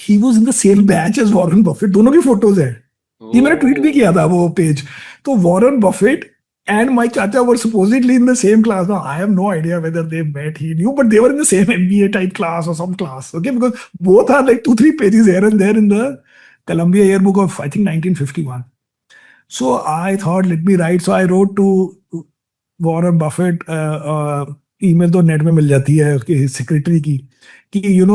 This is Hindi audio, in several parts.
He was in the same batch as Warren Buffett, दोनों की फोटोज है। ये मैंने ट्वीट भी किया था वो पेज। तो Warren Buffett and my chacha were supposedly in the same class. Now I have no idea whether they met, he knew, but they were in the same MBA type class or some class. Okay, because both are like 2-3 pages here and there in the Columbia Yearbook of I think 1951. So I thought, let me write. So I wrote to Warren Buffett. Email तो नेट में मिल जाती है उसकी सेक्रेटरी की, कि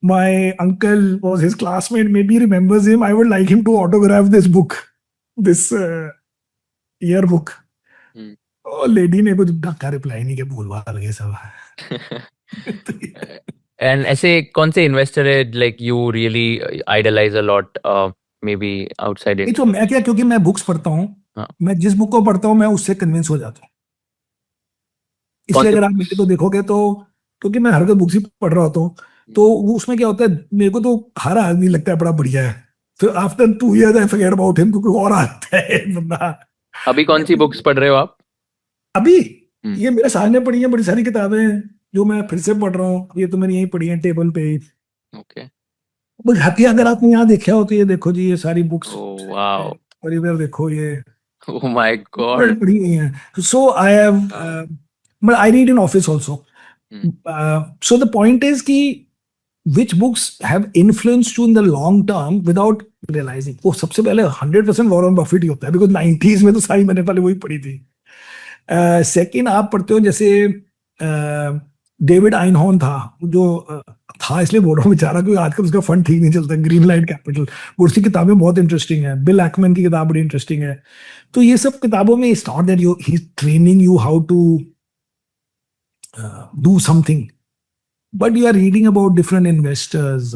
my uncle was his classmate, maybe he remembers him. I would like him to autograph this book, this yearbook. और लेडी ने कुछ ढंग का रिप्लाई नहीं किया, भूल भाल गए सब। एंड ऐसे कौन से इन्वेस्टर है like you really idolise a lot, maybe outside it? तो मैं क्या, क्योंकि मैं बुक्स पढ़ता हूँ, मैं जिस बुक को पढ़ता हूँ मैं उससे कन्विंस हो जाता हूँ। इसलिए अगर आप मेरे को देखोगे तो, क्योंकि मैं हर कोई बुक्स ही पढ़ रहा होता हूँ, तो उसमें क्या होता है, मेरे को तो हर आदमी लगता है बड़ा बढ़िया है, फिर after 2 years I forget about him, क्योंकि और आता है बंदा। अभी कौन सी बुक्स पढ़ रहे हो आप? अभी ये मेरे सामने पड़ी है बड़ी सारी किताबें जो मैं फिर से पढ़ रहा हूँ। ये तो मैंने यही पढ़ी है टेबल पे। ओके। अगर आपने यहाँ देखा हो तो ये देखो जी, ये सारी बुक्स। वाओ। और इधर देखो ये, ओह माय गॉड, पढ़ी गई हैं। So I have, but I read in office also. So the point is कि which books have influenced you in the long term without realizing। वो सबसे पहले 100% वॉरेन बफेट ही होता है, बिकॉज 90s में तो सारी मैंने पहले वही पढ़ी थी। सेकंड आप पढ़ते हो जैसे डेविड आइनहॉर्न था, जो था इसलिए बोल रहा हूँ बेचारा, क्योंकि आजकल उसका फंड ठीक नहीं चलता, ग्रीन लाइट कैपिटल, उसकी किताबें बहुत इंटरेस्टिंग है। बिल एक्मैन की किताब बड़ी इंटरेस्टिंग है। तो ये सब किताबों में it's not that you he is training you how to do something, but you are reading about different investors.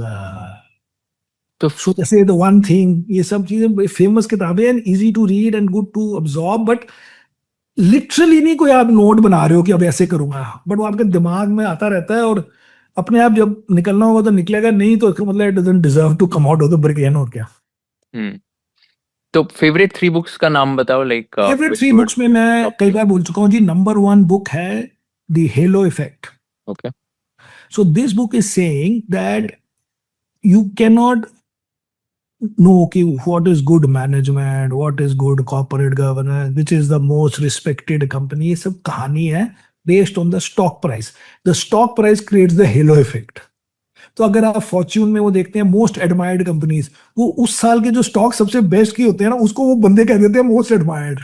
So जैसे the one thing, ये सब चीजें फेमस किताबें हैं, easy to read and good to absorb, but literally नहीं कोई आप नोट बना रहे हो कि अब ऐसे करूंगा, बट वो आपके दिमाग में आता रहता है, और अपने आप जब निकलना होगा तो निकलेगा, नहीं तो इसका मतलब it doesn't deserve to come out of the brain। और क्या। तो फेवरेट 3 बुक्स का नाम बताओ, लाइक फेवरेट 3 बुक्स में मैं कई बार बोल चुका हूँ जी। नंबर 1 बुक है the hello effect. Okay. So this book is saying that you cannot know okay, what is good management, what is good corporate governance, which is the most respected company। ये सब कहानी है based on the stock price। The stock price creates the halo effect। तो अगर आप फॉर्च्यून में वो देखते हैं मोस्ट एडमायर्ड कंपनीज, वो उस साल के जो स्टॉक सबसे बेस्ट की होते हैं ना, उसको वो बंदे कह देते हैं मोस्ट एडमायर्ड।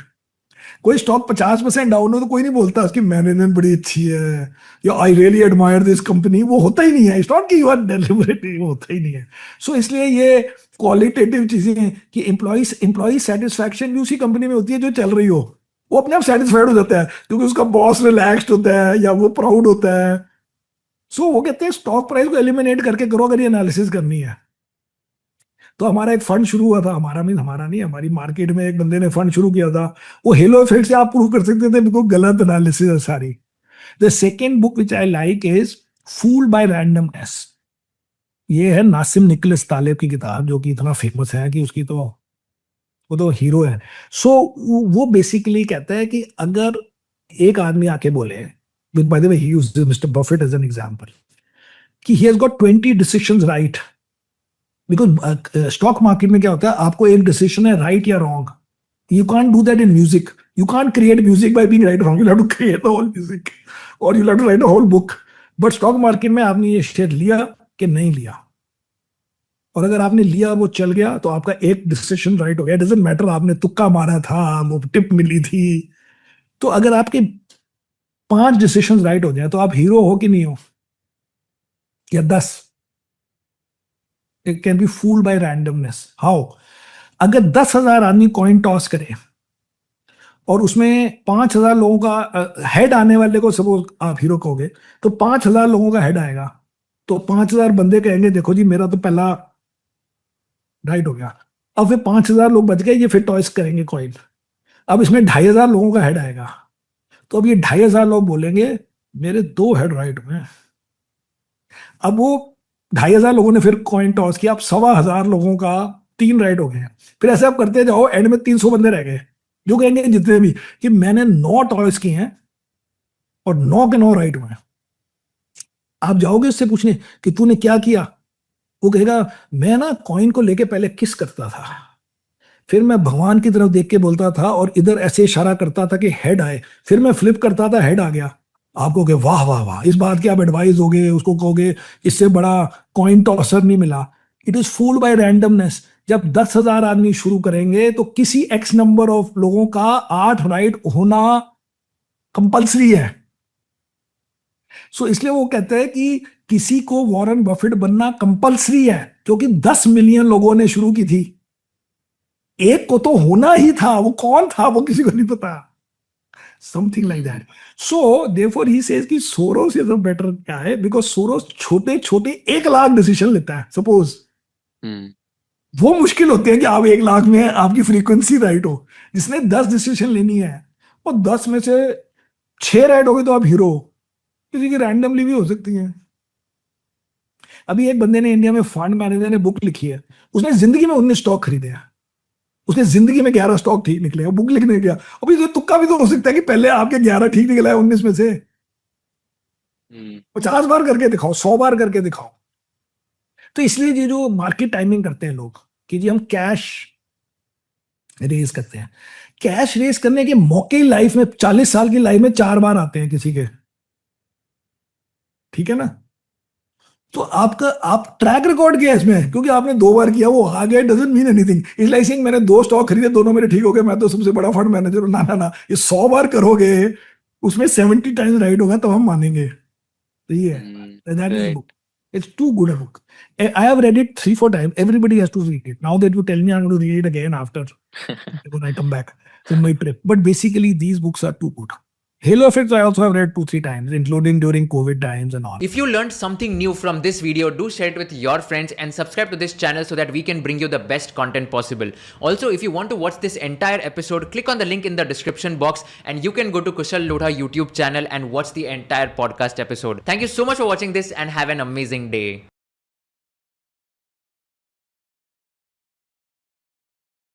कोई स्टॉक 50% डाउन हो तो कोई नहीं बोलता उसकी मैनेजमेंट बड़ी अच्छी है या I really admire this company, वो होता ही नहीं है। स्टॉक की बात डेलिबरेटली वो होता ही नहीं है। सो इसलिए ये क्वालिटेटिव चीजें कि एम्प्लॉय सेटिस्फैक्शन भी उसी कंपनी में होती है जो चल रही हो, वो अपने आप सेटिस्फाइड हो जाता है क्योंकि उसका बॉस रिलैक्स्ड होता है या वो प्राउड होता है। सो वो कहते हैं स्टॉक प्राइस को एलिमिनेट करके करो अगर ये एनालिसिस करनी है। तो हमारा एक फंड शुरू हुआ था, हमारा नहीं, हमारी मार्केट में एक बंदे ने फंड शुरू किया था। वो हेलो इफेक्ट से आप प्रूव कर सकते थे बिल्कुल गलत एनालिसिस है सारी। The second book which I like is fooled bye randomness. ये है नासिम निकोलस तालेब की किताब, जो कि इतना फेमस है कि उसकी तो वो तो हीरो है। सो वो बेसिकली कहता है कि अगर एक आदमी आके बोले, by the way he used mister Buffett as an example, कि he has got 20 decisions right. Because stock market में क्या होता है, आपको एक डिसीजन है राइट या wrong. You can't do that in music. You can't create music by being right wrong. You have to create the whole music और you have to write a whole book. But stock market में आपने ये शेयर लिया कि नहीं लिया, और अगर आपने लिया वो चल गया तो आपका एक डिसीजन राइट हो गया। डजंट मैटर आपने तुक्का मारा था, वो टिप मिली थी। तो अगर आपके 5 डिसीजन राइट हो जाए तो आप हीरो हो कि नहीं हो, या 10? It can be fooled by randomness। How? अगर 10,000 आदमी कॉइन टॉस करे और उसमें 5,000 लोगों का हेड आने वाले को सपोज आप हीरो कहोगे, तो 5,000 लोगों का हेड आएगा, तो 5,000 बंदे कहेंगे देखो जी मेरा तो पहला राइट हो गया। अब फिर 5,000 लोग बच गए, ये फिर टॉस करेंगे कॉइन। अब इसमें 2,500 लोगों का हेड आएगा, तो अब ये 2,500 लोग बोलेंगे मेरे 2 हेड राइट हुए। अब वो 2,500 लोगों ने फिर कॉइन टॉस किया, अब 1,200 लोगों का 3 राइट हो गए। फिर ऐसे आप करते जाओ, एंड में 300 बंदे रह गए जो कहेंगे जितने भी कि मैंने 9 टॉस किए हैं और 9 के 9 राइट हुए। आप जाओगे उससे पूछने कि तूने क्या किया, वो कहेगा मैं ना कॉइन को लेके पहले किस करता था, फिर मैं भगवान की तरफ देख के बोलता था और इधर ऐसे इशारा करता था कि हेड आए, फिर मैं फ्लिप करता था, हेड आ गया। आप कहोगे वाह वाह वाह, इस बात की आप एडवाइस दोगे, उसको कहोगे इससे बड़ा कॉइन टॉसर नहीं मिला। It is fooled bye randomness. जब 10,000 आदमी शुरू करेंगे तो किसी एक्स नंबर ऑफ लोगों का 8 राइट होना कंपल्सरी है। सो इसलिए वो कहते हैं कि किसी को वॉरेन बफेट बनना कंपल्सरी है, क्योंकि 10 मिलियन लोगों ने शुरू की थी, एक को तो होना ही था। वो कौन था वो किसी को नहीं पता, something like that. So therefore he says कि सोरोस इज अ बेटर क्या है, बिकॉज सोरोस छोटे छोटे 1 लाख डिसीजन लेता है। सपोज वो मुश्किल होते हैं कि आप 1 लाख में आपकी फ्रीक्वेंसी राइट हो। जिसने 10 डिसीजन लेनी है और 10 में से 6 राइट हो गए तो आप हीरो हो। किसी की रैंडमली भी हो सकती है। अभी एक बंदे ने इंडिया में फंड मैनेजर ने बुक लिखी है, उसने जिंदगी में 19 स्टॉक खरीदे हैं, उसने जिंदगी में 11 स्टॉक ठीक निकले, बुक लिखने गया। अभी तो तुक्का भी तो हो सकता है कि पहले आपके 11 ठीक निकला है 19 में से। 50 बार करके दिखाओ, 100 बार करके दिखाओ। तो इसलिए ये जो मार्केट टाइमिंग करते हैं लोग कि जी हम कैश रेज करते हैं, कैश रेज करने के मौके लाइफ में 40 साल की लाइफ में 4 बार आते हैं किसी के, ठीक है ना। तो आपका आप ट्रैक रिकॉर्ड किया इसमें, क्योंकि आपने 2 बार किया, वो आ गया, doesn't mean anything. It's like saying मैंने 2 स्टॉक खरीदे, दोनों मेरे ठीक हो गए, मैं तो सबसे बड़ा फंड मैनेजर हूं। ना ना ना, ये 100 बार करोगे, उसमें 70 टाइम्स राइट होगा तब हम मानेंगे। तो ये है, that is book. It's too good a book. I have read it 3-4 times. Everybody has to read it. Now that you tell me, I'm going to read it again after when I come back in my trip. But basically, these books are too good. Halo Effect I also have read 2-3 times, including during COVID times and all. If you learned something new from this video, do share it with your friends and subscribe to this channel so that we can bring you the best content possible. Also, if you want to watch this entire episode, click on the link in the description box and you can go to Kushal Lodha YouTube channel and watch the entire podcast episode. Thank you so much for watching this and have an amazing day.